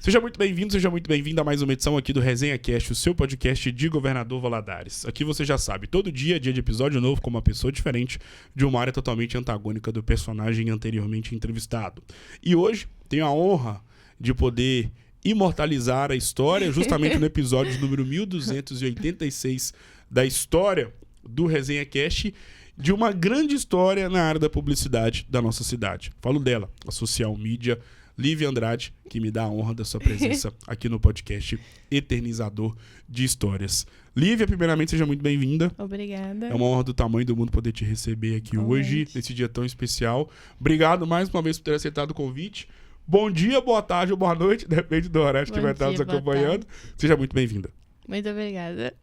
Seja muito bem-vindo, seja muito bem-vinda a mais uma edição aqui do Resenha Cast, o seu podcast de Governador Valadares. Aqui você já sabe, todo dia é dia de episódio novo com uma pessoa diferente de uma área totalmente antagônica do personagem anteriormente entrevistado. E hoje tenho a honra de poder imortalizar a história justamente no episódio número 1286 da história do Resenha Cast, de uma grande história na área da publicidade da nossa cidade. Falo dela, a social media Lívia Andrade, que me dá a honra da sua presença aqui no podcast Eternizador de Histórias. Lívia, primeiramente, seja muito bem-vinda. Obrigada. É uma honra do tamanho do mundo poder te receber aqui hoje, nesse dia tão especial. Obrigado mais uma vez por ter aceitado o convite. Bom dia, boa tarde ou boa noite, depende do horário que vai estar nos acompanhando. Seja muito bem-vinda. Muito obrigada.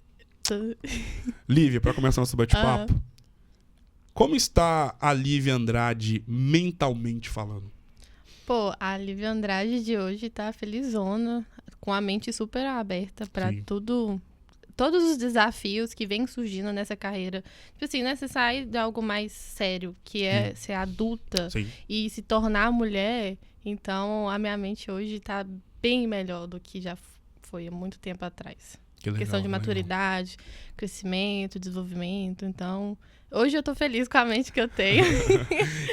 Lívia, para começar nosso bate-papo, como está a Lívia Andrade mentalmente falando? Pô, a Lívia Andrade de hoje tá felizona, com a mente super aberta pra tudo, todos os desafios que vêm surgindo nessa carreira. Tipo assim, né? Você sair de algo mais sério, que é ser adulta e se tornar mulher. Então, a minha mente hoje tá bem melhor do que já foi há muito tempo atrás. Que legal, questão de maturidade, crescimento, desenvolvimento. Então, hoje eu tô feliz com a mente que eu tenho.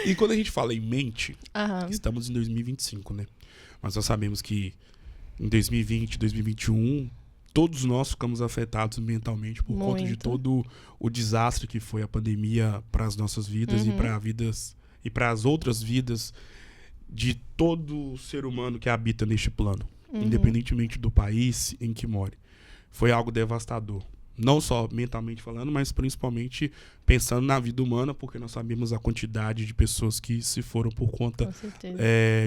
E quando a gente fala em mente, estamos em 2025, né? Mas nós sabemos que em 2020, 2021, todos nós ficamos afetados mentalmente por conta de todo o desastre que foi a pandemia para as nossas vidas e para as outras vidas de todo ser humano que habita neste plano, independentemente do país em que more. Foi algo devastador. Não só mentalmente falando, mas principalmente pensando na vida humana, porque nós sabemos a quantidade de pessoas que se foram por conta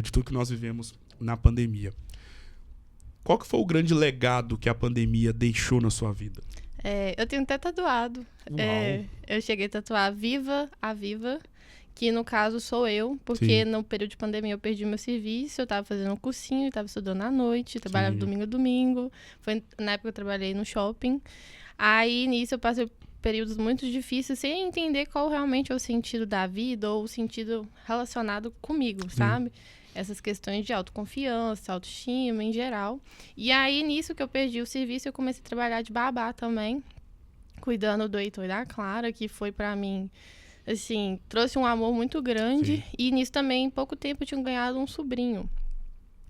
de tudo que nós vivemos na pandemia. Qual que foi o grande legado que a pandemia deixou na sua vida? Eu tenho até tatuado. Eu cheguei a tatuar Viva a Viva, que no caso sou eu, porque no período de pandemia eu perdi meu serviço, eu estava fazendo um cursinho, estava estudando à noite, trabalhava domingo a domingo. Foi na época que eu trabalhei no shopping. Aí, nisso, eu passei períodos muito difíceis sem entender qual realmente é o sentido da vida ou o sentido relacionado comigo, sabe? Essas questões de autoconfiança, autoestima em geral. E aí, nisso que eu perdi o serviço, eu comecei a trabalhar de babá também, cuidando do Heitor e da Clara, que foi pra mim, assim, trouxe um amor muito grande. E nisso também, em pouco tempo, eu tinha ganhado um sobrinho.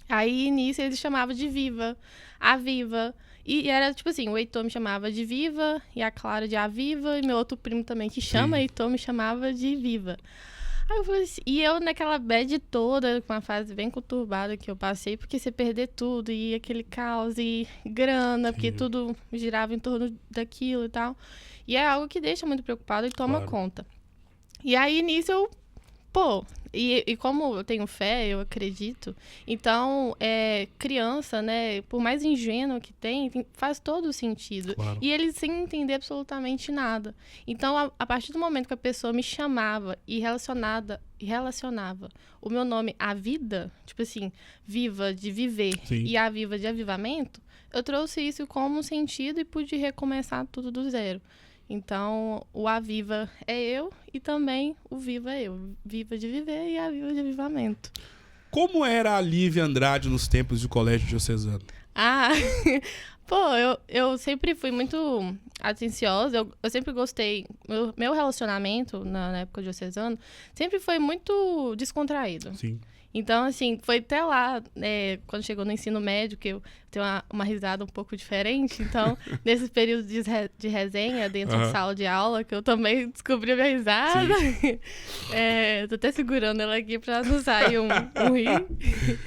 Aí, nisso, eles chamavam de Viva, a Viva. E era tipo assim, o Heitor me chamava de Viva e a Clara de Aviva, e meu outro primo também que chama Heitor me chamava de Viva. Aí eu falei assim, e eu naquela bad toda, com uma fase bem conturbada que eu passei, porque você perder tudo, e aquele caos, e grana, porque tudo girava em torno daquilo e tal. E é algo que deixa muito preocupado e toma conta. E aí, nisso, eu... E como eu tenho fé, eu acredito, então, criança, né, por mais ingênua que faz todo o sentido. E eles sem entender absolutamente nada. Então, a partir do momento que a pessoa me chamava e relacionava o meu nome à vida, tipo assim, viva de viver e a viva de avivamento, eu trouxe isso como sentido e pude recomeçar tudo do zero. Então, o Aviva é eu e também o Viva é eu. Viva de viver e a Viva de avivamento. Como era a Lívia Andrade nos tempos de colégio diocesano? Eu sempre fui muito atenciosa. Eu sempre gostei... Meu relacionamento na época diocesano sempre foi muito descontraído. Sim. Então, assim, foi até lá, quando chegou no ensino médio, que eu tenho uma risada um pouco diferente. Então, nesse período de resenha, dentro de sala de aula, que eu também descobri a minha risada. Tô até segurando ela aqui pra não sair um rir.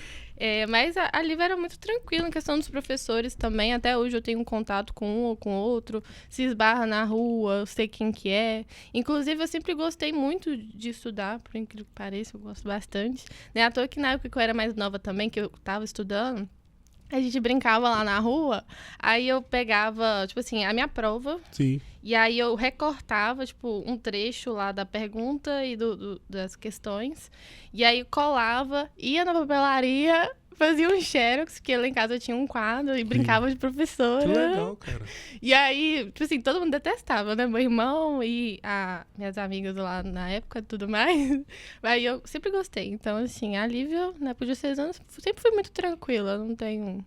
Mas a Lívia era muito tranquila em questão dos professores também. Até hoje eu tenho contato com um ou com outro. Se esbarra na rua, eu sei quem que é. Inclusive, eu sempre gostei muito de estudar, por incrível que pareça, eu gosto bastante. Não é à toa que na época que eu era mais nova também, que eu tava estudando, a gente brincava lá na rua, aí eu pegava, tipo assim, a minha prova. E aí eu recortava, tipo, um trecho lá da pergunta e das questões. E aí colava, ia na papelaria fazia um xerox, porque lá em casa eu tinha um quadro e brincava de professora. Que legal, cara. E aí, tipo assim, todo mundo detestava, né? Meu irmão e minhas amigas lá na época e tudo mais. Aí eu sempre gostei. Então, assim, a Lívia, na época de 6 anos, sempre fui muito tranquila. Não tenho...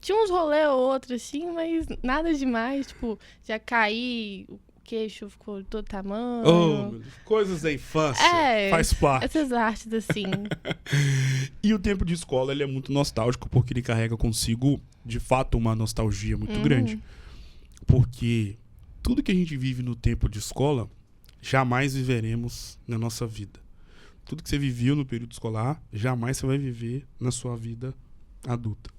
tinha uns rolê ou outro, assim, mas nada demais. Tipo, já caí... queixo ficou todo tamanho. Oh, coisas da infância. Faz parte. Essas artes, assim. E o tempo de escola, ele é muito nostálgico, porque ele carrega consigo, de fato, uma nostalgia muito grande. Porque tudo que a gente vive no tempo de escola, jamais viveremos na nossa vida. Tudo que você viveu no período escolar, jamais você vai viver na sua vida adulta.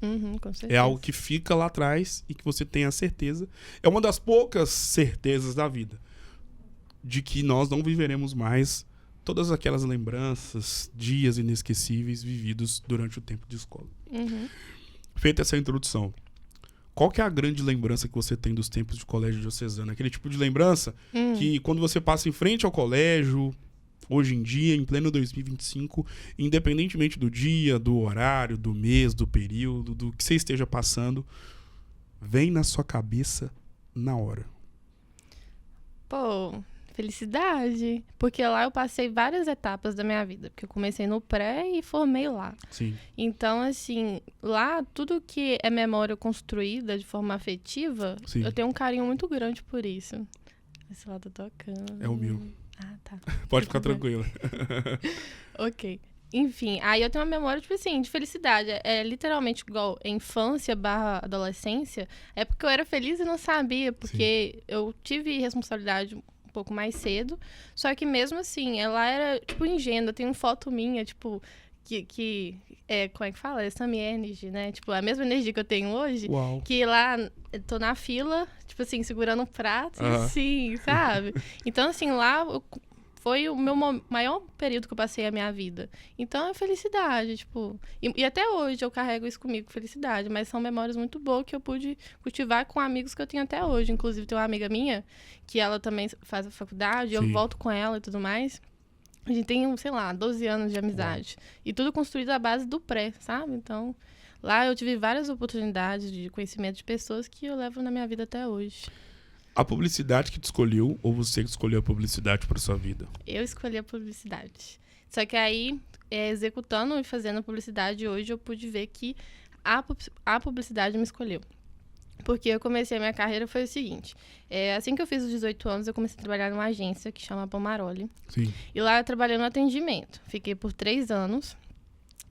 Com certeza. É algo que fica lá atrás e que você tem a certeza. É uma das poucas certezas da vida. De que nós não viveremos mais todas aquelas lembranças, dias inesquecíveis vividos durante o tempo de escola. Feita essa introdução, qual que é a grande lembrança que você tem dos tempos de colégio diocesano? Aquele tipo de lembrança que quando você passa em frente ao colégio... Hoje em dia, em pleno 2025, independentemente do dia, do horário, do mês, do período, do que você esteja passando, vem na sua cabeça na hora. Pô, felicidade. Porque lá eu passei várias etapas da minha vida. Porque eu comecei no pré e formei lá. Sim. Então, assim, lá tudo que é memória construída de forma afetiva, Sim. eu tenho um carinho muito grande por isso. Esse lado tocando. É o meu. Ah, tá. Pode ficar tranquila. Ok. Enfim, aí eu tenho uma memória, tipo assim, de felicidade. É literalmente igual infância / adolescência. É porque eu era feliz e não sabia, porque eu tive responsabilidade um pouco mais cedo. Só que mesmo assim, ela era, tipo, ingênua. Tem uma foto minha, tipo, como é que fala? Essa minha energia, né? Tipo, a mesma energia que eu tenho hoje. Uau. Que lá, eu tô na fila, tipo assim, segurando um prato, assim, sabe? Então, assim, lá foi o meu maior período que eu passei a minha vida. Então, é felicidade, tipo... E até hoje eu carrego isso comigo, felicidade. Mas são memórias muito boas que eu pude cultivar com amigos que eu tenho até hoje. Inclusive, tem uma amiga minha, que ela também faz a faculdade, eu volto com ela e tudo mais. A gente tem, sei lá, 12 anos de amizade. E tudo construído à base do pré, sabe? Então, lá eu tive várias oportunidades de conhecimento de pessoas que eu levo na minha vida até hoje. A publicidade que te escolheu ou você que escolheu a publicidade para sua vida? Eu escolhi a publicidade. Só que aí, executando e fazendo a publicidade hoje, eu pude ver que a publicidade me escolheu. Porque eu comecei a minha carreira, foi o seguinte. Assim que eu fiz os 18 anos, eu comecei a trabalhar numa agência que chama Pomaroli. Sim. E lá eu trabalhei no atendimento. Fiquei por 3 anos.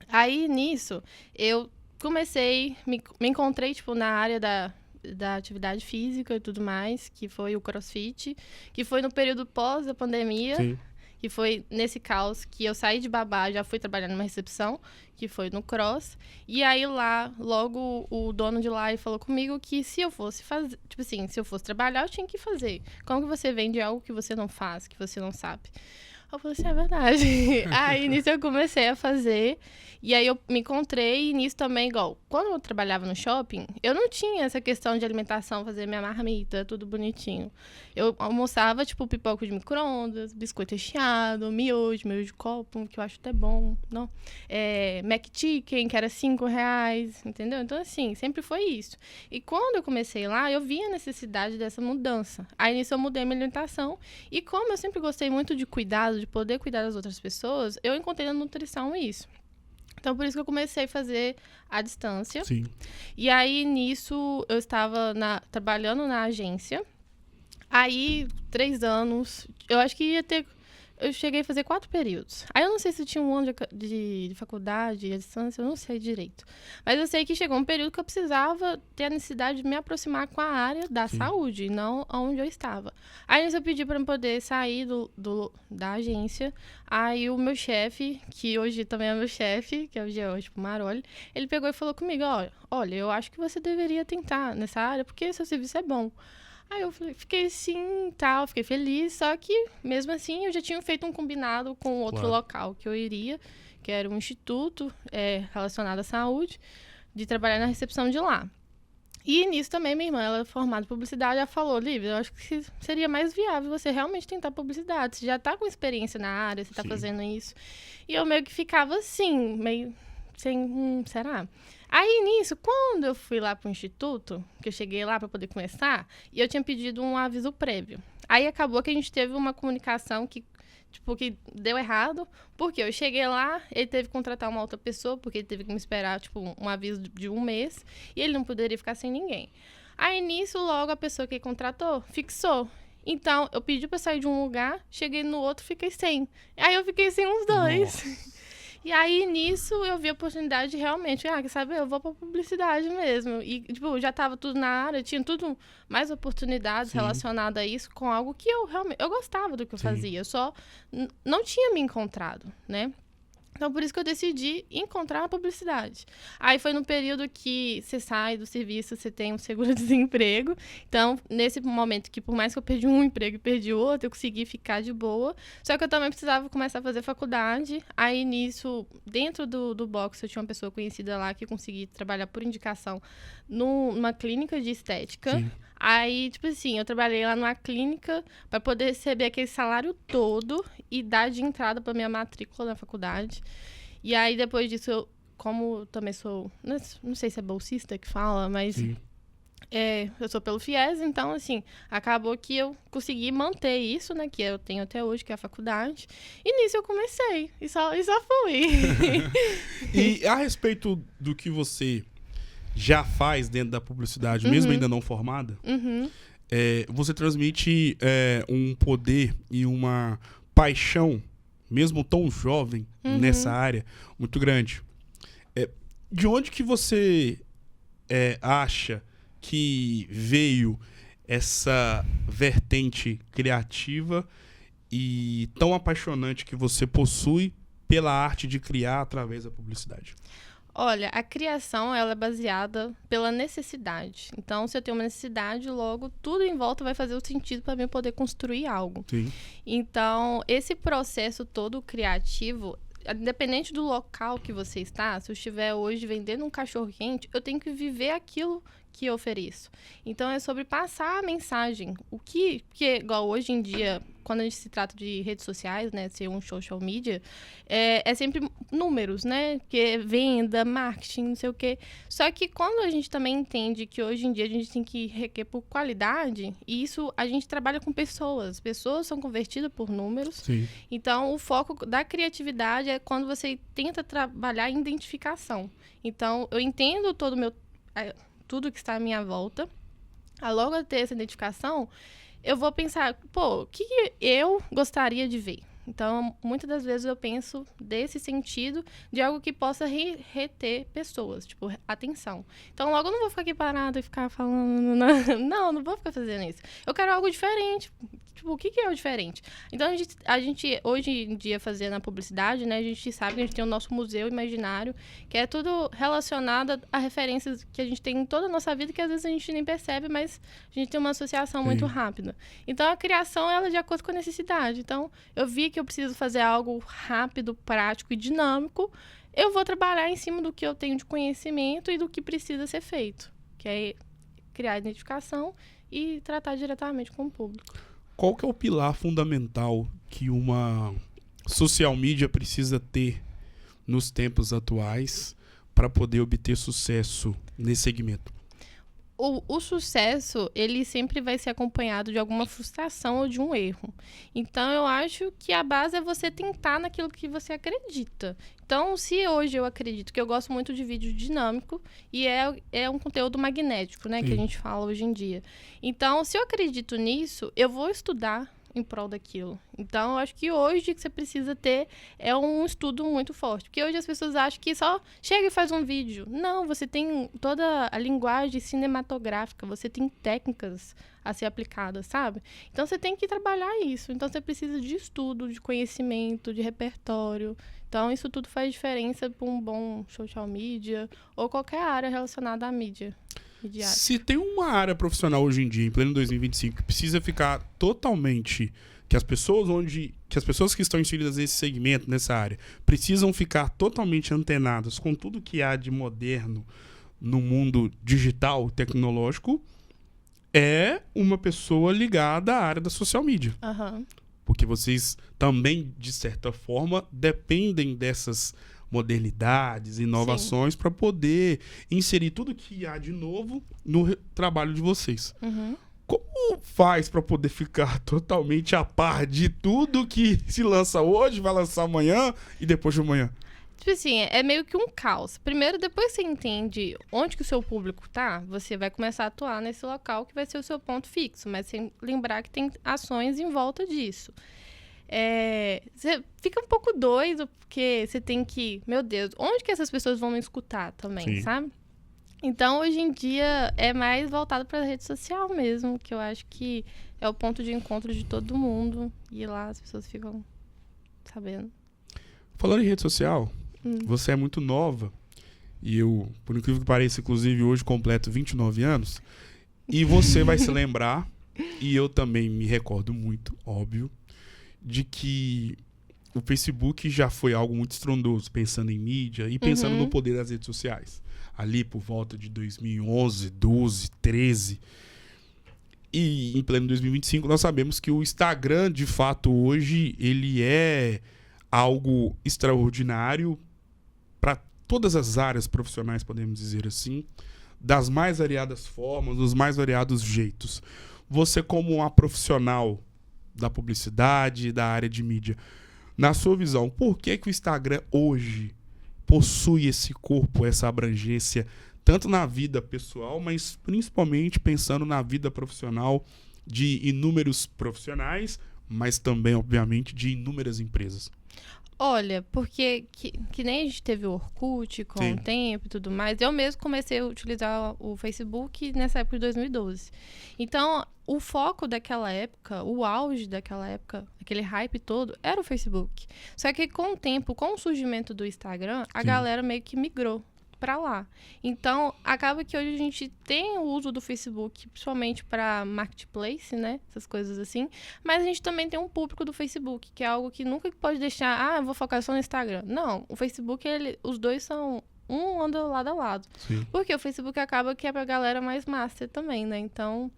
Aí, nisso, eu comecei... Me encontrei, tipo, na área da atividade física e tudo mais, que foi o CrossFit, que foi no período pós a pandemia. Sim. Que foi nesse caos que eu saí de babá, já fui trabalhar numa recepção, que foi no Cross. E aí lá, logo o dono de lá falou comigo que se eu fosse fazer, tipo assim, se eu fosse trabalhar, eu tinha que fazer. Como que você vende algo que você não faz, que você não sabe? Eu falei assim, é verdade. Aí nisso eu comecei a fazer. E aí eu me encontrei, e nisso também, igual, quando eu trabalhava no shopping, eu não tinha essa questão de alimentação, fazer minha marmita, tudo bonitinho. Eu almoçava, tipo, pipoca de micro-ondas, biscoito recheado, miojo de copo, que eu acho até bom, não? Mac Chicken, que era R$5, entendeu? Então, assim, sempre foi isso. E quando eu comecei lá, eu vi a necessidade dessa mudança. Aí nisso eu mudei minha alimentação. E como eu sempre gostei muito de cuidado, de poder cuidar das outras pessoas, eu encontrei na nutrição isso. Então, por isso que eu comecei a fazer à distância. Sim. E aí, nisso, eu estava trabalhando na agência. Aí, 3 anos, eu acho que ia ter... Eu cheguei a fazer 4 períodos. Aí eu não sei se tinha um ano de faculdade, à distância, eu não sei direito. Mas eu sei que chegou um período que eu precisava ter a necessidade de me aproximar com a área da saúde, não onde eu estava. Aí eu pedi para eu poder sair da agência. Aí o meu chefe, que hoje também é meu chefe, que é o George Pomaroli, ele pegou e falou comigo, olha, eu acho que você deveria tentar nessa área, porque seu serviço é bom. Aí eu fiquei assim, tal, fiquei feliz, só que mesmo assim eu já tinha feito um combinado com outro local que eu iria, que era um instituto relacionado à saúde, de trabalhar na recepção de lá. E nisso também minha irmã, ela é formada em publicidade, ela falou, Lívia, eu acho que seria mais viável você realmente tentar publicidade, você já tá com experiência na área, você tá fazendo isso. E eu meio que ficava assim, meio será? Aí, nisso, quando eu fui lá pro instituto, que eu cheguei lá para poder começar, e eu tinha pedido um aviso prévio. Aí, acabou que a gente teve uma comunicação que deu errado, porque eu cheguei lá, ele teve que contratar uma outra pessoa, porque ele teve que me esperar, um aviso de 1 mês, e ele não poderia ficar sem ninguém. Aí, nisso, logo a pessoa que contratou fixou. Então, eu pedi para sair de um lugar, cheguei no outro, fiquei sem. Aí, eu fiquei sem os dois. Nossa. E aí, nisso, eu vi a oportunidade de realmente, quer saber, eu vou pra publicidade mesmo. E, já tava tudo na área, tinha tudo, mais oportunidades relacionadas a isso, com algo que eu realmente, eu gostava do que eu fazia, eu só não tinha me encontrado, né? Então, por isso que eu decidi encontrar a publicidade. Aí foi no período que você sai do serviço, você tem um seguro-desemprego. Então, nesse momento que, por mais que eu perdi um emprego e perdi outro, eu consegui ficar de boa. Só que eu também precisava começar a fazer faculdade. Aí, nisso, dentro do box, eu tinha uma pessoa conhecida lá que eu consegui trabalhar por indicação numa clínica de estética. Sim. Aí, eu trabalhei lá numa clínica para poder receber aquele salário todo e dar de entrada para minha matrícula na faculdade. E aí, depois disso, eu, como também sou... Não sei se é bolsista que fala, mas... eu sou pelo FIES, então, acabou que eu consegui manter isso, né? Que eu tenho até hoje, que é a faculdade. E nisso eu comecei. E só fui. E a respeito do que você já faz dentro da publicidade, mesmo ainda não formada, você transmite um poder e uma paixão, mesmo tão jovem, nessa área, muito grande. De onde que você acha que veio essa vertente criativa e tão apaixonante que você possui pela arte de criar através da publicidade? Olha, a criação ela é baseada pela necessidade. Então, se eu tenho uma necessidade, logo tudo em volta vai fazer o sentido para mim poder construir algo. Sim. Então, esse processo todo criativo, independente do local que você está, se eu estiver hoje vendendo um cachorro-quente, eu tenho que viver aquilo que eu ofereço. Então, é sobre passar a mensagem. Porque, igual hoje em dia, quando a gente se trata de redes sociais, né, ser um social media, é sempre números, né? Que é venda, marketing, não sei o quê. Só que quando a gente também entende que hoje em dia a gente tem que requer por qualidade, e isso a gente trabalha com pessoas. Pessoas são convertidas por números. Sim. Então, o foco da criatividade é quando você tenta trabalhar em identificação. Então, eu entendo tudo que está à minha volta. Logo a ter essa identificação, eu vou pensar, o que eu gostaria de ver? Então, muitas das vezes eu penso desse sentido de algo que possa reter pessoas, atenção. Então, logo eu não vou ficar aqui parada e ficar falando... Não vou ficar fazendo isso. Eu quero algo diferente. O que é o diferente? Então, a gente, hoje em dia, fazendo a publicidade, né? A gente sabe que a gente tem o nosso museu imaginário, que é tudo relacionado a referências que a gente tem em toda a nossa vida, que às vezes a gente nem percebe, mas a gente tem uma associação muito rápida. Então, a criação, ela é de acordo com a necessidade. Então, eu vi que eu preciso fazer algo rápido, prático e dinâmico. Eu vou trabalhar em cima do que eu tenho de conhecimento e do que precisa ser feito, que é criar identificação e tratar diretamente com o público. Qual que é o pilar fundamental que uma social media precisa ter nos tempos atuais para poder obter sucesso nesse segmento? O sucesso, ele sempre vai ser acompanhado de alguma frustração ou de um erro. Então, eu acho que a base é você tentar naquilo que você acredita. Então, se hoje eu acredito que eu gosto muito de vídeo dinâmico e é um conteúdo magnético, né, que a gente fala hoje em dia. Então, se eu acredito nisso, eu vou estudar em prol daquilo. Então, eu acho que hoje o que você precisa ter é um estudo muito forte. Porque hoje as pessoas acham que só chega e faz um vídeo. Não, você tem toda a linguagem cinematográfica, você tem técnicas a ser aplicadas, sabe? Então, você tem que trabalhar isso. Então, você precisa de estudo, de conhecimento, de repertório. Então, isso tudo faz diferença para um bom social media ou qualquer área relacionada à mídia. Se tem uma área profissional hoje em dia, em pleno 2025, que precisa ficar totalmente... Que as pessoas que estão inseridas nesse segmento, nessa área, precisam ficar totalmente antenadas com tudo que há de moderno no mundo digital, tecnológico, é uma pessoa ligada à área da social media. Uhum. Porque vocês também, de certa forma, dependem dessas modernidades, inovações para poder inserir tudo que há de novo no trabalho de vocês. Como faz para poder ficar totalmente a par de tudo que se lança hoje, vai lançar amanhã e depois de amanhã? Tipo assim, é meio que um caos. Primeiro, depois que você entende onde que o seu público tá, você vai começar a atuar nesse local que vai ser o seu ponto fixo, mas sem lembrar que tem ações em volta disso. Você fica um pouco doido, porque você tem que... Meu Deus, onde que essas pessoas vão me escutar também, Sim. sabe? Então, hoje em dia, é mais voltado para a rede social mesmo, que eu acho que é o ponto de encontro de todo mundo. E lá as pessoas ficam sabendo. Falando em rede social, você é muito nova. E eu, por incrível que pareça, inclusive, hoje completo 29 anos. E você vai se lembrar, e eu também me recordo muito, óbvio, de que o Facebook já foi algo muito estrondoso, pensando em mídia e pensando no poder das redes sociais. Ali por volta de 2011, 12, 13. E em pleno 2025 nós sabemos que o Instagram, de fato, hoje, ele é algo extraordinário para todas as áreas profissionais, podemos dizer assim, das mais variadas formas, dos mais variados jeitos. Você, como uma profissional da publicidade, da área de mídia, na sua visão, por que o Instagram hoje possui esse corpo, essa abrangência, tanto na vida pessoal, mas principalmente pensando na vida profissional de inúmeros profissionais, mas também, obviamente, de inúmeras empresas? Olha, porque que nem a gente teve o Orkut com o tempo e tudo mais, eu mesmo comecei a utilizar o Facebook nessa época de 2012. Então, o foco daquela época, o auge daquela época, aquele hype todo, era o Facebook. Só que com o tempo, com o surgimento do Instagram, a galera meio que migrou para lá. Então, acaba que hoje a gente tem o uso do Facebook, principalmente para marketplace, né? Essas coisas assim. Mas a gente também tem um público do Facebook, que é algo que nunca pode deixar, eu vou focar só no Instagram. Não, o Facebook, os dois são... Um anda lado a lado. Sim. Porque o Facebook acaba que é pra galera mais master também, né? Então,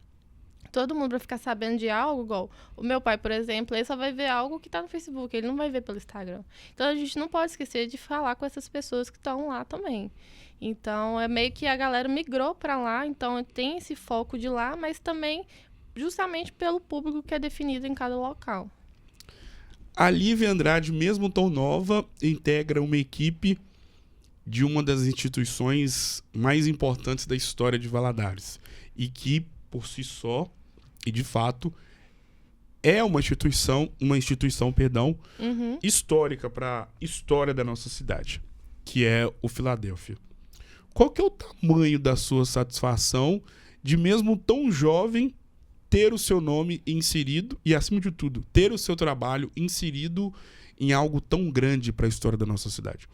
todo mundo vai ficar sabendo de algo, igual o meu pai, por exemplo, ele só vai ver algo que tá no Facebook, ele não vai ver pelo Instagram. Então, a gente não pode esquecer de falar com essas pessoas que estão lá também. Então, é meio que a galera migrou para lá, então tem esse foco de lá, mas também justamente pelo público que é definido em cada local. A Lívia Andrade, mesmo tão nova, integra uma equipe de uma das instituições mais importantes da história de Valadares. E que, por si só, e de fato, é uma instituição, histórica para a história da nossa cidade, que é o Filadélfia. Qual que é o tamanho da sua satisfação de, mesmo tão jovem, ter o seu nome inserido e, acima de tudo, ter o seu trabalho inserido em algo tão grande para a história da nossa cidade?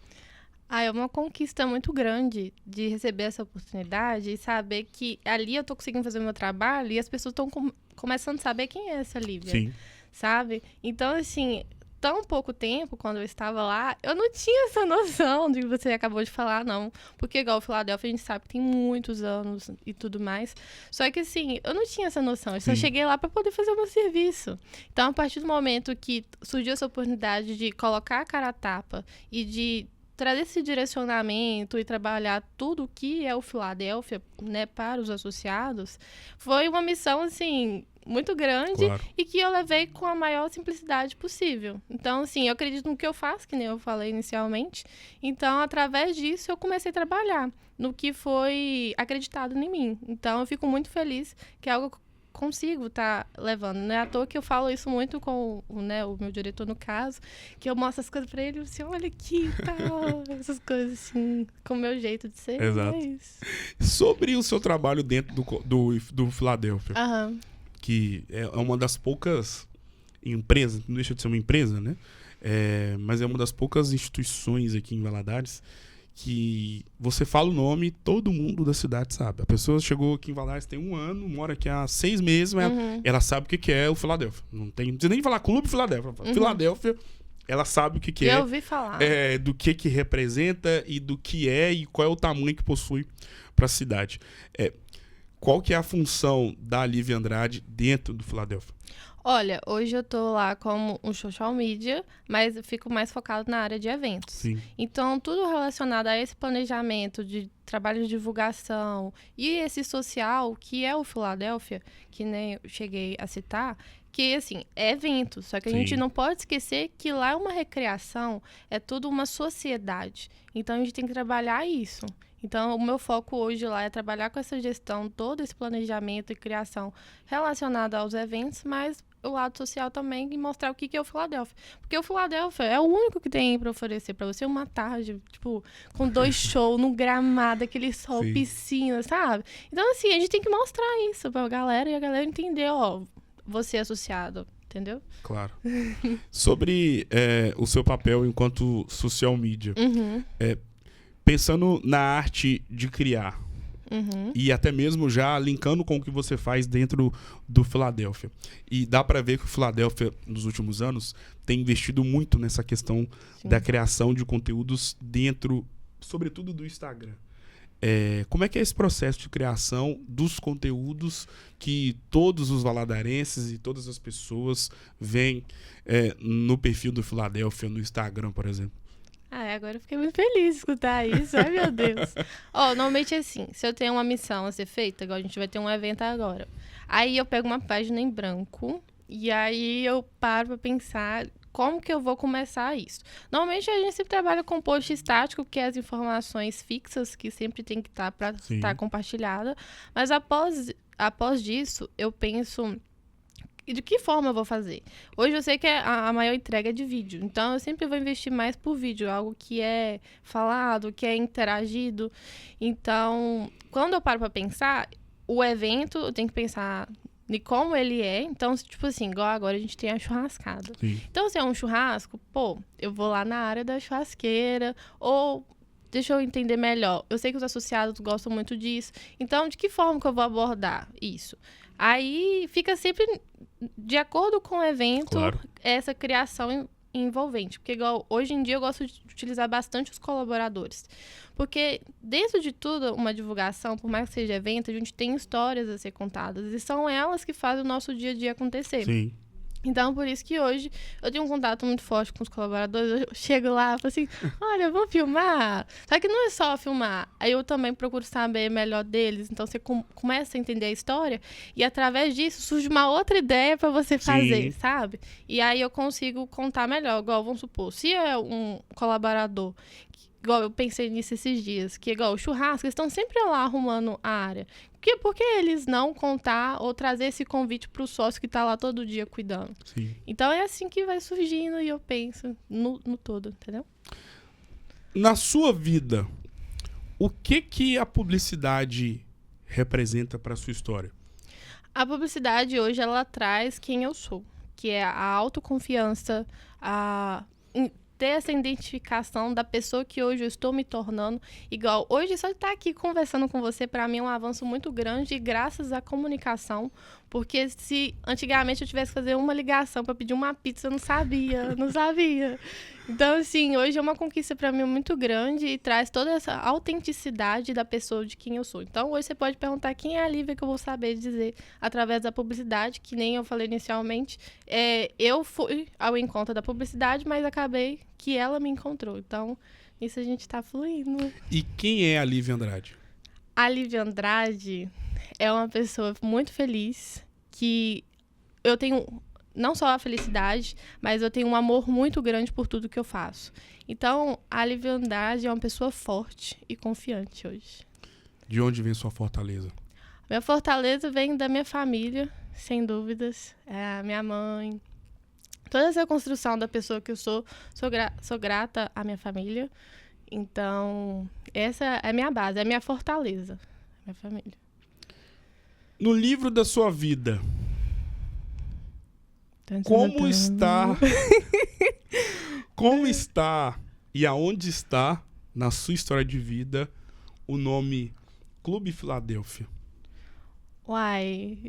É uma conquista muito grande de receber essa oportunidade e saber que ali eu tô conseguindo fazer o meu trabalho e as pessoas estão começando a saber quem é essa Lívia, Sim. sabe? Então, assim, tão pouco tempo, quando eu estava lá, eu não tinha essa noção de que você acabou de falar, não. Porque, igual o Filadélfia, a gente sabe que tem muitos anos e tudo mais. Só que, assim, eu não tinha essa noção. Eu só cheguei lá para poder fazer o meu serviço. Então, a partir do momento que surgiu essa oportunidade de colocar a cara a tapa e de trazer esse direcionamento e trabalhar tudo o que é o Filadélfia, né, para os associados, foi uma missão, assim, muito grande, claro, e que eu levei com a maior simplicidade possível. Então, assim, eu acredito no que eu faço, que nem eu falei inicialmente. Então, através disso, eu comecei a trabalhar no que foi acreditado em mim. Então, eu fico muito feliz que é algo que eu consigo estar levando. Não é à toa que eu falo isso muito com, né, o meu diretor, no caso, que eu mostro as coisas pra ele, assim, olha aqui, tal, essas coisas assim, com o meu jeito de ser. Exato. É isso. Sobre o seu trabalho dentro do Filadélfia, que é uma das poucas empresas, não deixa de ser uma empresa, né? Mas é uma das poucas instituições aqui em Valadares que você fala o nome, todo mundo da cidade sabe. A pessoa chegou aqui em Valadares tem 1 ano, mora aqui há 6 meses, mas ela sabe o que é o Filadélfia. Não precisa nem falar Clube Filadélfia. Filadélfia, ela sabe o que é. Eu ouvi falar. Do que representa e do que é e qual é o tamanho que possui para a cidade. Qual que é a função da Lívia Andrade dentro do Filadélfia? Olha, hoje eu tô lá como um social media, mas eu fico mais focado na área de eventos. Sim. Então, tudo relacionado a esse planejamento de trabalho de divulgação e esse social, que é o Philadelphia, que nem eu cheguei a citar, que, assim, é evento. Só que a gente não pode esquecer que lá é uma recreação, é tudo uma sociedade. Então, a gente tem que trabalhar isso. Então, o meu foco hoje lá é trabalhar com essa gestão, todo esse planejamento e criação relacionado aos eventos, mas o lado social também e mostrar o que é o Philadelphia. Porque o Philadelphia é o único que tem para oferecer para você uma tarde, tipo, com 2 shows, no gramado, aquele sol, Sim. piscina, sabe? Então, assim, a gente tem que mostrar isso pra galera e a galera entender, ó, você é associado, entendeu? Claro. Sobre o seu papel enquanto social media, pensando na arte de criar, e até mesmo já linkando com o que você faz dentro do Philadelphia. E dá para ver que o Philadelphia, nos últimos anos, tem investido muito nessa questão Sim. da criação de conteúdos dentro, sobretudo do Instagram. Como é que é esse processo de criação dos conteúdos que todos os valadarenses e todas as pessoas veem no perfil do Philadelphia, no Instagram, por exemplo? Agora eu fiquei muito feliz de escutar isso. Ai, meu Deus. Normalmente é assim, se eu tenho uma missão a ser feita, igual a gente vai ter um evento agora, aí eu pego uma página em branco e aí eu paro pra pensar como que eu vou começar isso. Normalmente a gente sempre trabalha com post estático, que é as informações fixas, que sempre tem que estar para estar compartilhada, mas após disso, eu penso... E de que forma eu vou fazer? Hoje eu sei que a maior entrega é de vídeo. Então, eu sempre vou investir mais por vídeo. Algo que é falado, que é interagido. Então, quando eu paro pra pensar, o evento, eu tenho que pensar de como ele é. Então, tipo assim, igual agora a gente tem a churrascada. Sim. Então, se é um churrasco, eu vou lá na área da churrasqueira. Ou... Deixa eu entender melhor. Eu sei que os associados gostam muito disso. Então, de que forma que eu vou abordar isso? Aí fica sempre de acordo com o evento, claro. Essa criação envolvente. Porque igual, hoje em dia eu gosto de utilizar bastante os colaboradores. Porque dentro de tudo, uma divulgação, por mais que seja evento, a gente tem histórias a ser contadas. E são elas que fazem o nosso dia a dia acontecer. Sim. Então, por isso que hoje eu tenho um contato muito forte com os colaboradores. Eu chego lá e falo assim, olha, vamos filmar. Só que não é só filmar. Aí eu também procuro saber melhor deles. Então, você começa a entender a história e, através disso, surge uma outra ideia para você fazer, Sim. sabe? E aí eu consigo contar melhor. Igual, vamos supor, se é um colaborador... Igual eu pensei nisso esses dias, que igual o churrasco, eles estão sempre lá arrumando a área. Por que eles não contar ou trazer esse convite para o sócio que está lá todo dia cuidando? Sim. Então é assim que vai surgindo e eu penso no todo, entendeu? Na sua vida, o que a publicidade representa para a sua história? A publicidade hoje, ela traz quem eu sou, que é a autoconfiança, ter essa identificação da pessoa que hoje eu estou me tornando. Igual, hoje só estar aqui conversando com você, para mim, é um avanço muito grande, graças à comunicação. Porque se antigamente eu tivesse que fazer uma ligação para pedir uma pizza, eu não sabia. Então, assim, hoje é uma conquista para mim muito grande e traz toda essa autenticidade da pessoa de quem eu sou. Então, hoje você pode perguntar quem é a Lívia, que eu vou saber dizer através da publicidade, que nem eu falei inicialmente. Eu fui ao encontro da publicidade, mas acabei que ela me encontrou. Então, isso a gente tá fluindo. E quem é a Lívia Andrade? A Lívia Andrade é uma pessoa muito feliz, que eu tenho não só a felicidade, mas eu tenho um amor muito grande por tudo que eu faço. Então, a Lívia Andrade é uma pessoa forte e confiante hoje. De onde vem sua fortaleza? Minha fortaleza vem da minha família, sem dúvidas. A minha mãe. Toda essa construção da pessoa que eu sou grata à minha família. Então, essa é a minha base, é a minha fortaleza, minha família. No livro da sua vida, como está e aonde está na sua história de vida o nome Clube Philadelphia? Uai.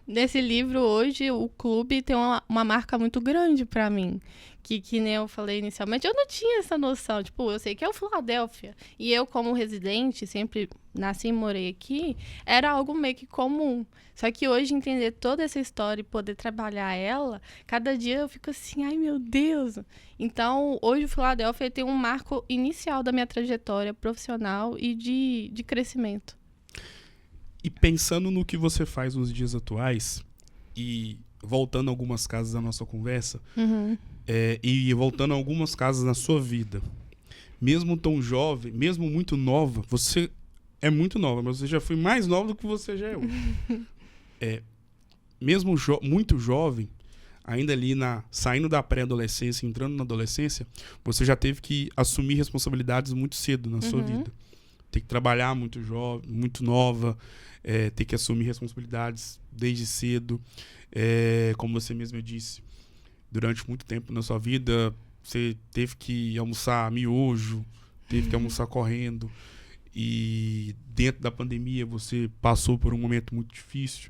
nesse livro, hoje, o clube tem uma marca muito grande pra mim. Que nem eu falei inicialmente, eu não tinha essa noção. Tipo, eu sei que é o Filadélfia. E eu, como residente, sempre nasci e morei aqui, era algo meio que comum. Só que hoje, entender toda essa história e poder trabalhar ela, cada dia eu fico assim, ai meu Deus. Então, hoje o Filadélfia tem um marco inicial da minha trajetória profissional e de crescimento. E pensando no que você faz nos dias atuais, e voltando a algumas casas da nossa conversa, e voltando a algumas casas na sua vida, mesmo tão jovem, mesmo muito nova, você é muito nova, mas você já foi mais nova do que você já é hoje. Mesmo muito jovem, ainda ali saindo da pré-adolescência, entrando na adolescência, você já teve que assumir responsabilidades muito cedo na sua vida. Ter que trabalhar muito jovem, muito nova, ter que assumir responsabilidades desde cedo. Como você mesmo disse, durante muito tempo na sua vida, você teve que almoçar miojo, teve que almoçar correndo. E dentro da pandemia você passou por um momento muito difícil.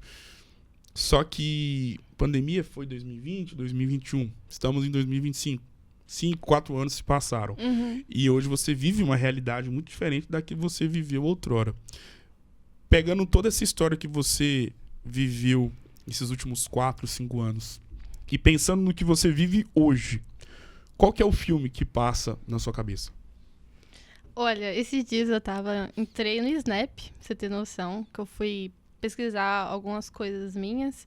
Só que pandemia foi 2020, 2021. Estamos em 2025. 4 anos se passaram. E hoje você vive uma realidade muito diferente da que você viveu outrora. Pegando toda essa história que você viveu nesses últimos 4, 5 anos e pensando no que você vive hoje, qual que é o filme que passa na sua cabeça? Olha, esses dias entrei no Snap, pra você ter noção, que eu fui pesquisar algumas coisas minhas.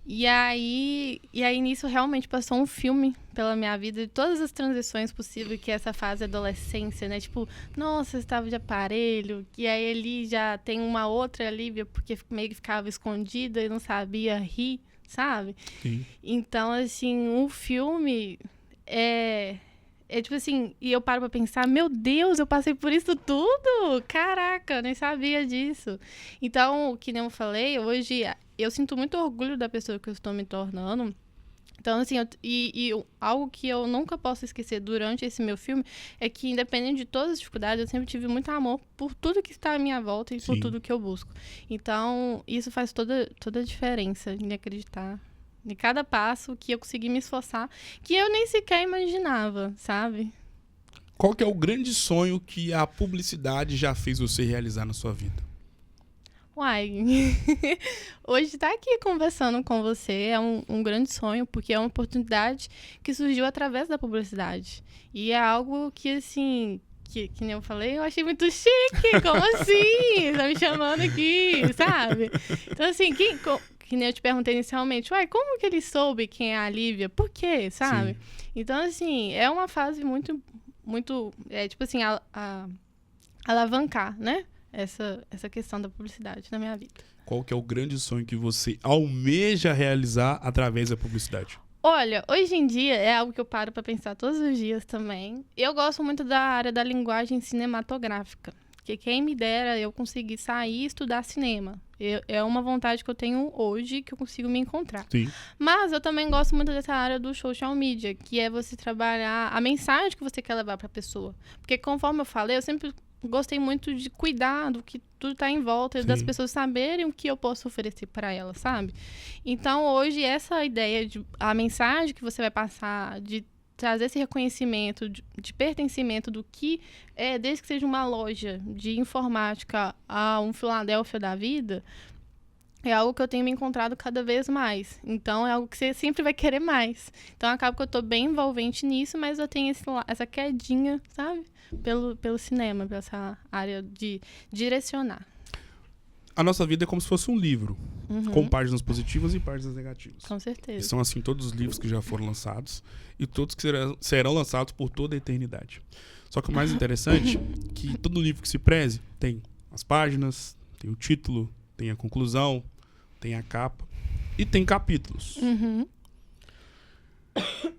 E aí nisso realmente passou um filme pela minha vida de todas as transições possíveis, que é essa fase adolescência, né? Tipo, nossa, eu estava de aparelho, e aí ali já tem uma outra Lívia, porque meio que ficava escondida e não sabia rir, sabe? Sim. Então, assim, o filme é tipo assim, e eu paro pra pensar, meu Deus, eu passei por isso tudo? Caraca, eu nem sabia disso. Então, que nem eu falei, hoje eu sinto muito orgulho da pessoa que eu estou me tornando. Então, assim, algo que eu nunca posso esquecer durante esse meu filme é que, independente de todas as dificuldades, eu sempre tive muito amor por tudo que está à minha volta e por tudo que eu busco. Então, isso faz toda a diferença em acreditar. De cada passo que eu consegui me esforçar, que eu nem sequer imaginava, sabe? Qual que é o grande sonho que a publicidade já fez você realizar na sua vida? Uai, hoje estar aqui conversando com você é um grande sonho, porque é uma oportunidade que surgiu através da publicidade. E é algo que, assim, que nem eu falei, eu achei muito chique. Como assim? Tá me chamando aqui, sabe? Então, assim, que nem eu te perguntei inicialmente, uai, como que ele soube quem é a Lívia? Por quê, sabe? Sim. Então, assim, é uma fase muito, tipo assim, alavancar, né? Essa questão da publicidade na minha vida. Qual que é o grande sonho que você almeja realizar através da publicidade? Olha, hoje em dia é algo que eu paro para pensar todos os dias também. Eu gosto muito da área da linguagem cinematográfica. Porque quem me dera eu conseguir sair e estudar cinema. É uma vontade que eu tenho hoje, que eu consigo me encontrar. Sim. Mas eu também gosto muito dessa área do social media, que é você trabalhar a mensagem que você quer levar para a pessoa. Porque, conforme eu falei, eu sempre gostei muito de cuidar do que tudo está em volta, Sim. das pessoas saberem o que eu posso oferecer para elas, sabe? Então, hoje, essa ideia a mensagem que você vai passar, de trazer esse reconhecimento de pertencimento do que desde que seja uma loja de informática a um Filadélfia da vida, é algo que eu tenho me encontrado cada vez mais. Então, é algo que você sempre vai querer mais. Então, acaba que eu estou bem envolvente nisso, mas eu tenho essa quedinha, sabe? Pelo cinema, pela essa área de direcionar. A nossa vida é como se fosse um livro, com páginas positivas e páginas negativas. Com certeza. E são assim todos os livros que já foram lançados e todos que serão lançados por toda a eternidade. Só que o mais interessante é que todo livro que se preze tem as páginas, tem o título, tem a conclusão, tem a capa e tem capítulos.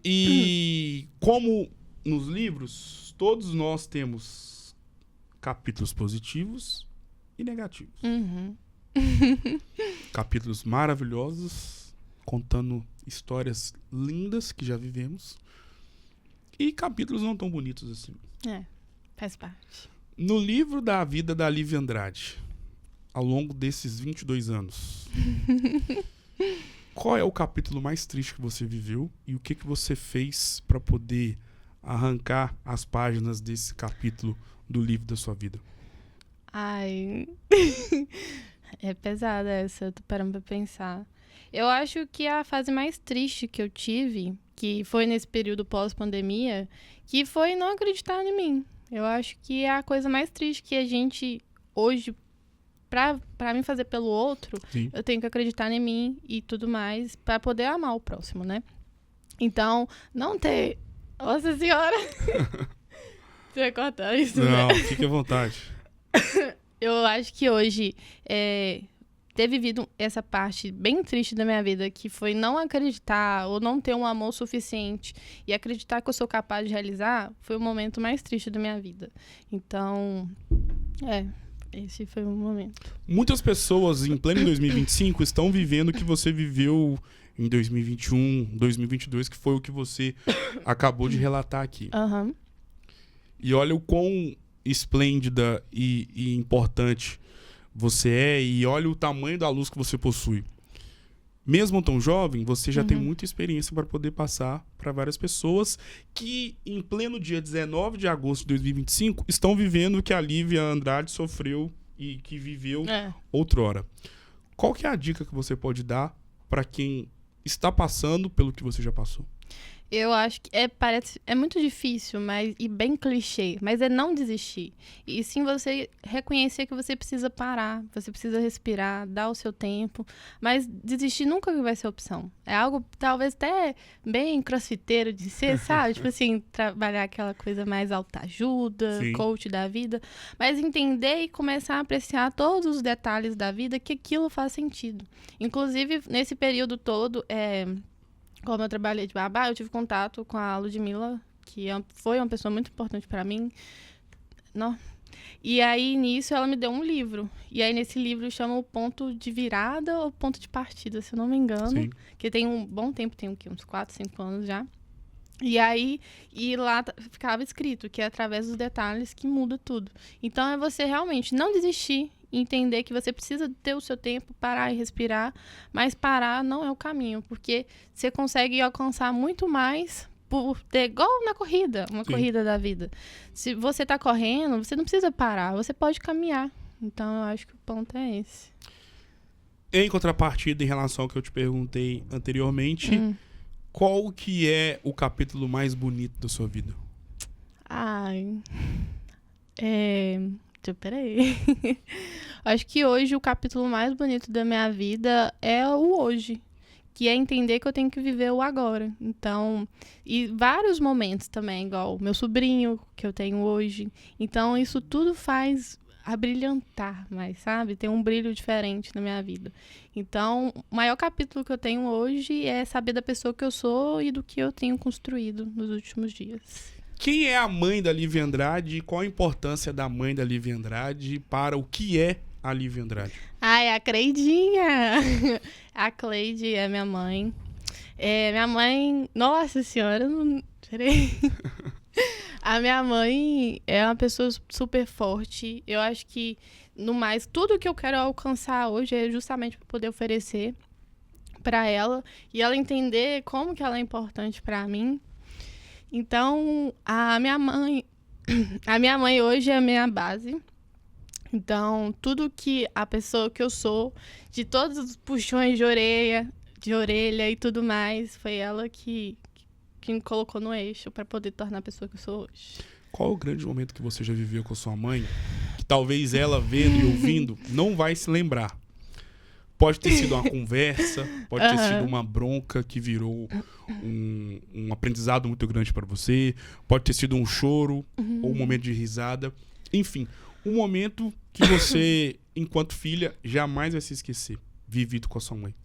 E como nos livros, todos nós temos capítulos positivos e negativos. Capítulos maravilhosos, contando histórias lindas que já vivemos, e capítulos não tão bonitos assim. Faz parte. No livro da vida da Lívia Andrade, ao longo desses 22 anos, qual é o capítulo mais triste que você viveu e o que você fez para poder arrancar as páginas desse capítulo do livro da sua vida? Ai, é pesada essa, eu tô parando pra pensar. Eu acho que a fase mais triste que eu tive, que foi nesse período pós-pandemia, que foi não acreditar em mim. Eu acho que é a coisa mais triste que a gente, hoje, pra mim fazer pelo outro, Sim. eu tenho que acreditar em mim e tudo mais, pra poder amar o próximo, né? Então, não ter... Nossa Senhora! Você vai cortar isso, Não, né? fique à vontade. Eu acho que hoje, ter vivido essa parte bem triste da minha vida, que foi não acreditar ou não ter um amor suficiente e acreditar que eu sou capaz de realizar, foi o momento mais triste da minha vida. Então, esse foi o momento. Muitas pessoas em pleno 2025 estão vivendo o que você viveu em 2021, 2022, que foi o que você acabou de relatar aqui. Uhum. E olha o quão esplêndida e importante você é, e olha o tamanho da luz que você possui. Mesmo tão jovem, você já tem muita experiência para poder passar para várias pessoas que, em pleno dia 19 de agosto de 2025, estão vivendo o que a Lívia Andrade sofreu e que viveu outrora. Qual que é a dica que você pode dar para quem está passando pelo que você já passou? Eu acho que é muito difícil, e bem clichê, mas é não desistir. E sim você reconhecer que você precisa parar, você precisa respirar, dar o seu tempo, mas desistir nunca vai ser opção. É algo talvez até bem crossfiteiro de ser, sabe? Tipo assim, trabalhar aquela coisa mais autoajuda, coach da vida, mas entender e começar a apreciar todos os detalhes da vida, que aquilo faz sentido. Inclusive, nesse período todo, como eu trabalhei de babá, eu tive contato com a Ludmilla, que foi uma pessoa muito importante para mim. Não. E aí, nisso, ela me deu um livro. E aí, nesse livro, chama o Ponto de Virada ou Ponto de Partida, se eu não me engano. Sim. Que tem um bom tempo, tem uns 4, 5 anos já. E aí, lá ficava escrito que é através dos detalhes que muda tudo. Então, é você realmente não desistir, entender que você precisa ter o seu tempo, parar e respirar, mas parar não é o caminho, porque você consegue alcançar muito mais por ter, igual na corrida, uma corrida da vida. Se você está correndo, você não precisa parar, você pode caminhar. Então, eu acho que o ponto é esse. Em contrapartida, em relação ao que eu te perguntei anteriormente, qual que é o capítulo mais bonito da sua vida? Peraí. Acho que hoje o capítulo mais bonito da minha vida é o hoje. Que é entender que eu tenho que viver o agora. Então, e vários momentos também, igual o meu sobrinho que eu tenho hoje. Então, isso tudo faz abrilhantar mais, sabe? Tem um brilho diferente na minha vida. Então, o maior capítulo que eu tenho hoje é saber da pessoa que eu sou e do que eu tenho construído nos últimos dias. Quem é a mãe da Lívia Andrade e qual a importância da mãe da Lívia Andrade para o que é a Lívia Andrade? A Cleidinha! A Cleide é minha mãe. Minha mãe... Nossa Senhora, não... Peraí. A minha mãe é uma pessoa super forte. Eu acho que, no mais, tudo que eu quero alcançar hoje é justamente para poder oferecer para ela e ela entender como que ela é importante para mim. Então, a minha mãe hoje é a minha base. Então, tudo que a pessoa que eu sou, de todos os puxões de orelha e tudo mais, foi ela que me colocou no eixo para poder tornar a pessoa que eu sou hoje. Qual o grande momento que você já viveu com a sua mãe, que talvez ela vendo e ouvindo não vai se lembrar? Pode ter sido uma conversa, pode ter sido uma bronca que virou um aprendizado muito grande para você, pode ter sido um choro ou um momento de risada. Enfim, um momento que você, enquanto filha, jamais vai se esquecer, vivido com a sua mãe.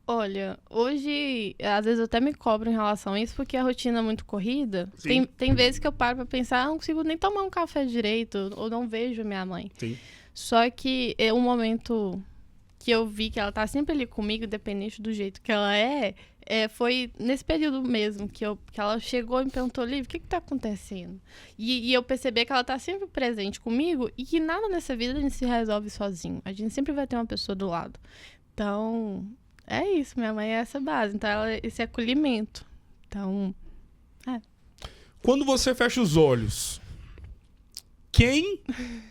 Olha, hoje, às vezes eu até me cobro em relação a isso, porque a rotina é muito corrida. Tem vezes que eu paro pra pensar, não consigo nem tomar um café direito, ou não vejo minha mãe. Sim. Só que é um momento que eu vi que ela tá sempre ali comigo, independente do jeito que ela foi nesse período mesmo, que ela chegou e me perguntou, Lívia, o que tá acontecendo? E eu percebi que ela tá sempre presente comigo e que nada nessa vida a gente se resolve sozinho. A gente sempre vai ter uma pessoa do lado. Então, é isso, minha mãe é essa base. Então, ela é esse acolhimento. Então, Quando você fecha os olhos, quem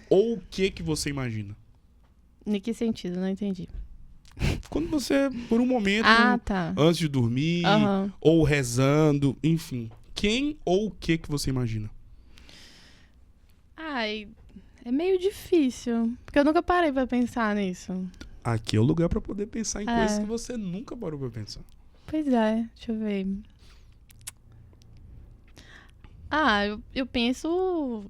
ou o que você imagina? Em que sentido? Não entendi. Quando você, por um momento, tá. antes de dormir, ou rezando, enfim. Quem ou o que você imagina? Ai, é meio difícil. Porque eu nunca parei pra pensar nisso. Aqui é o lugar pra poder pensar em coisas que você nunca parou pra pensar. Pois é, deixa eu ver. Eu penso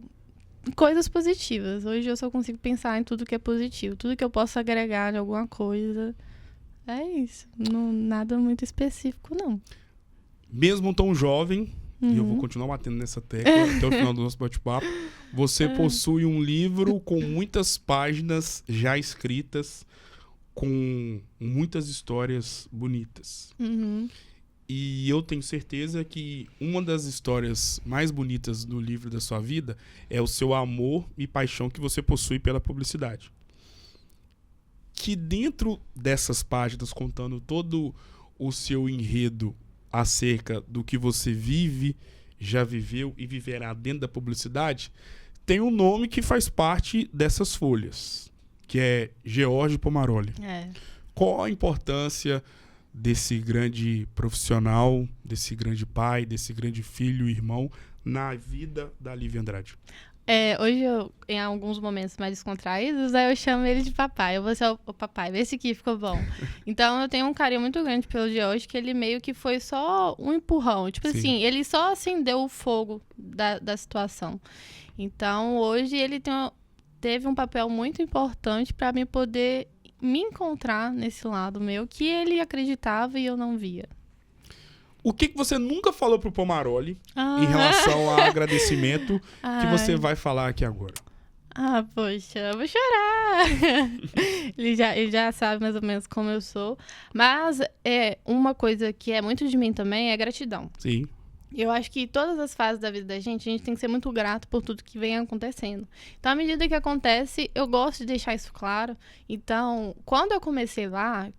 em coisas positivas. Hoje eu só consigo pensar em tudo que é positivo. Tudo que eu posso agregar em alguma coisa. É isso. Não, nada muito específico, não. Mesmo tão jovem, e eu vou continuar batendo nessa tecla até o final do nosso bate-papo, você possui um livro com muitas páginas já escritas, com muitas histórias bonitas. E eu tenho certeza que uma das histórias mais bonitas do livro da sua vida é o seu amor e paixão que você possui pela publicidade. Que dentro dessas páginas, contando todo o seu enredo acerca do que você vive, já viveu e viverá dentro da publicidade, tem um nome que faz parte dessas folhas, que é George Pomaroli. Qual a importância desse grande profissional, desse grande pai, desse grande filho e irmão na vida da Lívia Andrade? Hoje, em alguns momentos mais descontraídos, eu chamo ele de papai. Eu vou ser o papai. Esse aqui ficou bom. Então, eu tenho um carinho muito grande pelo George, que ele meio que foi só um empurrão. Tipo assim, ele só acendeu o fogo da situação. Então, hoje, ele teve um papel muito importante para mim poder me encontrar nesse lado meu, que ele acreditava e eu não via. O que você nunca falou pro Pomaroli em relação a agradecimento que você vai falar aqui agora? Poxa, eu vou chorar. Ele já sabe mais ou menos como eu sou. Mas uma coisa que é muito de mim também é gratidão. Sim. Eu acho que todas as fases da vida da gente, a gente tem que ser muito grato por tudo que vem acontecendo. Então, à medida que acontece, eu gosto de deixar isso claro. Então, quando eu comecei lá,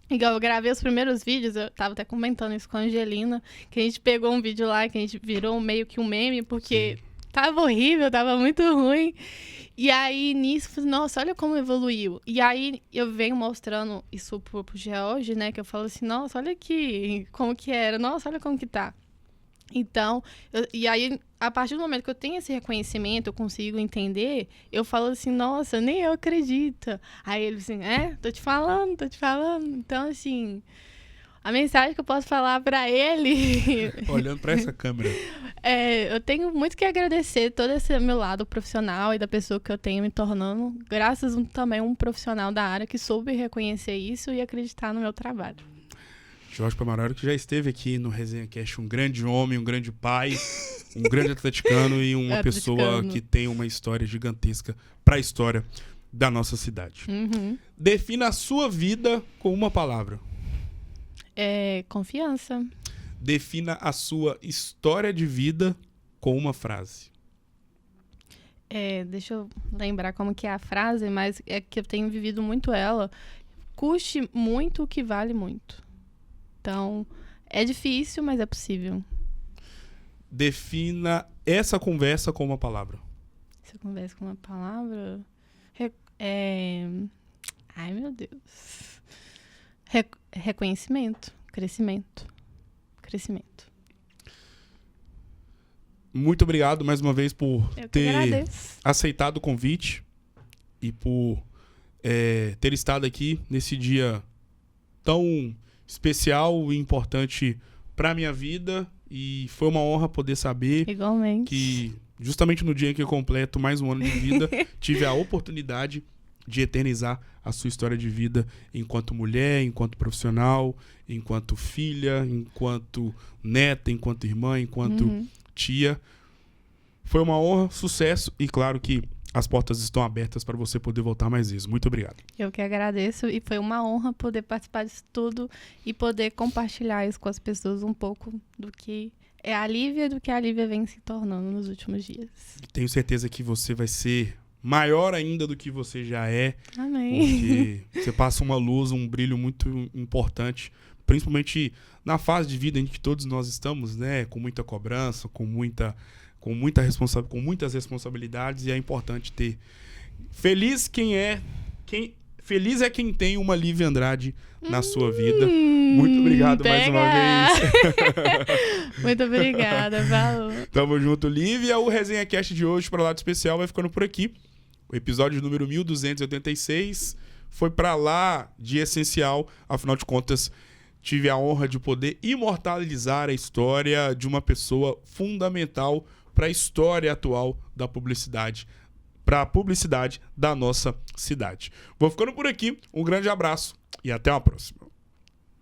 igual eu gravei os primeiros vídeos, eu tava até comentando isso com a Angelina, que a gente pegou um vídeo lá, que a gente virou meio que um meme, porque tava horrível, tava muito ruim. E aí, nisso, eu falei, nossa, olha como evoluiu. E aí, eu venho mostrando isso pro George, né, que eu falo assim, nossa, olha aqui como que era, nossa, olha como que tá. Então, e aí, a partir do momento que eu tenho esse reconhecimento, eu consigo entender, eu falo assim, nossa, nem eu acredito. Aí ele assim, tô te falando. Então, assim, a mensagem que eu posso falar pra ele... Olhando pra essa câmera. Eu tenho muito que agradecer todo esse meu lado profissional e da pessoa que eu tenho me tornando, graças também a um profissional da área que soube reconhecer isso e acreditar no meu trabalho. Jorge Pomaroli, que já esteve aqui no Resenha Cast, um grande homem, um grande pai, um grande atleticano e uma pessoa que tem uma história gigantesca para a história da nossa cidade. Defina a sua vida com uma palavra. Confiança. Defina a sua história de vida com uma frase. Deixa eu lembrar como que é a frase, mas é que eu tenho vivido muito ela. Custe muito o que vale muito. Então, é difícil, mas é possível. Defina essa conversa com uma palavra. Essa conversa com uma palavra? Ai, meu Deus. Reconhecimento. Crescimento. Muito obrigado mais uma vez por ter aceitado o convite e por ter estado aqui nesse dia tão especial e importante para minha vida, e foi uma honra poder saber que justamente no dia em que eu completo mais um ano de vida, tive a oportunidade de eternizar a sua história de vida enquanto mulher, enquanto profissional, enquanto filha, enquanto neta, enquanto irmã, enquanto tia. Foi uma honra, sucesso, e claro que as portas estão abertas para você poder voltar mais vezes. Muito obrigado. Eu que agradeço, e foi uma honra poder participar disso tudo e poder compartilhar isso com as pessoas, um pouco do que é a Lívia, do que a Lívia vem se tornando nos últimos dias. Tenho certeza que você vai ser maior ainda do que você já é. Amém. Porque você passa uma luz, um brilho muito importante, principalmente na fase de vida em que todos nós estamos, né? Com muita cobrança, com muitas responsabilidades, e é importante ter. Feliz é quem tem uma Lívia Andrade na sua vida. Muito obrigado mais uma vez. Muito obrigada, valeu. Tamo junto, Lívia. O Resenha Cast de hoje, para Lado Especial, vai ficando por aqui. O episódio número 1286 foi para lá de essencial. Afinal de contas, tive a honra de poder imortalizar a história de uma pessoa fundamental para a história atual da publicidade, para a publicidade da nossa cidade. Vou ficando por aqui. Um grande abraço e até a próxima.